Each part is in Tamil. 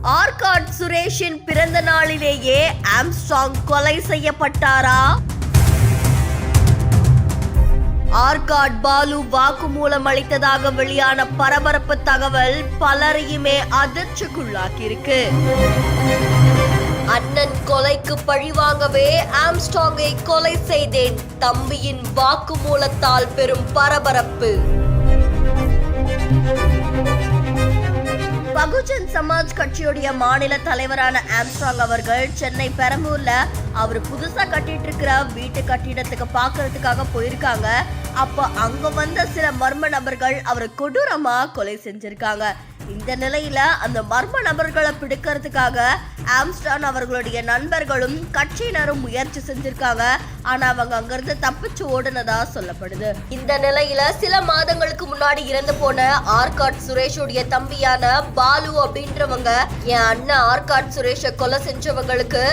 ஆர்காட் சுரேஷின் பிறந்த நாளிலேயே ஆம்ஸ்ட்ராங் கொலை செய்யப்பட்டாரா? ஆர்காட் பாலு வாக்குமூலம் அளித்ததாக வெளியான பரபரப்பு தகவல் பலரையுமே அதிர்ச்சிக்குள்ளாக்கியிருக்கு. அண்ணன் கொலைக்கு பழிவாங்கவே ஆம்ஸ்ட்ராங்கை கொலை செய்தேன், தம்பியின் வாக்குமூலத்தால் பெரும் பரபரப்பு. பகுஜன் சமாஜ் கட்சியுடைய மாநில தலைவரான ஆம்ஸ்ட்ராங் அவர்கள் சென்னை பெரம்பூர்ல அவர் புதுசா கட்டிட்டு இருக்கிற வீட்டு கட்டிடத்துக்கு பாக்குறதுக்காக போயிருக்காங்க. அப்ப அங்க வந்த சில மர்ம நபர்கள் அவரை கொடூரமா கொலை செஞ்சிருக்காங்க. இந்த நிலையில அந்த மர்ம நபர்களை பிடிக்கிறதுக்காக ஆம்ஸ்ட்ராங் அவர்களுடைய நண்பர்களும் கட்சியினரும் முயற்சி செஞ்சிருக்காங்க. ஆனா அவங்க அங்கிருந்து தப்பிச்சு ஓடுனதா சொல்லப்படுது. இந்த நிலையில சில மாதங்களுக்கு முன்னாடி இறந்து போன ஆர்காட் சுரேஷுடைய தம்பியான பாலு அப்படின்றவங்க என் அண்ணன் ஆர்காட் சுரேஷை கொலை செஞ்சவங்களுக்கு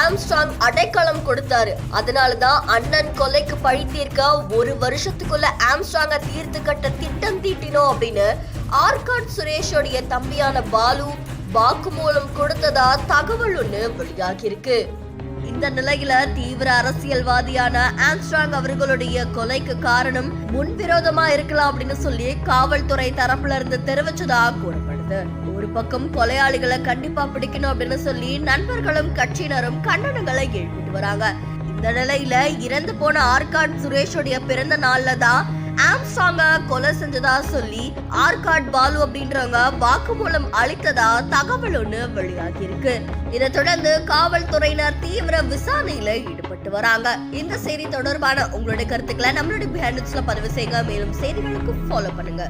ஆம்ஸ்ட்ராங் அடைக்கலம் கொடுத்தாரு. அதனாலதான் அண்ணன் கொலைக்கு பழி தீர்க்க ஒரு வருஷத்துக்குள்ள ஆம்ஸ்ட்ராங்க தீர்த்து கட்ட திட்டம் தீட்டினோம் அப்படின்னு ஆர்காட் சுரேஷோடைய தம்பியான பாலு வாக்குமூலம் கொடுத்ததா தகவல் ஒண்ணு வெளியாகி இருக்கு. இந்த நிலையில தீவிர அரசியல்வாதியான ஆம்ஸ்ட்ராங் அவர்களுடைய கொலைக்கு காரணம் முன்விரோதமா இருக்கலாம் அப்படின்னு சொல்லி காவல்துறை தரப்புல இருந்து தெரிவிச்சதா கூறப்படுது. ஒரு பக்கம் கொலையாளிகளை கண்டிப்பா பிடிக்கணும் அப்படின்னு சொல்லி நண்பர்களும் கட்சியினரும் கண்டனங்களை எழுப்பிட்டு வராங்க. இந்த நிலையில இறந்து போன ஆர்காட் சுரேஷோடைய பிறந்த நாள்ல தான் ஆம்ஸ்ட்ராங்க கொலை செஞ்சதா சொல்லி ஆர்காட் பாலு அப்படின்றவங்க வாக்குமூலம் அளித்ததா தகவல் ஒண்ணு வெளியாகி இருக்கு. இதை தொடர்ந்து காவல்துறையினர் தீவிர விசாரணையில ஈடுபட்டு வராங்க. இந்த செய்தி தொடர்பான உங்களுடைய கருத்துக்களை நம்மளுடைய பிஹைண்ட் நியூஸ்ல பதிவு செய்யுங்க. மேலும் செய்திகளுக்கு ஃபாலோ பண்ணுங்க.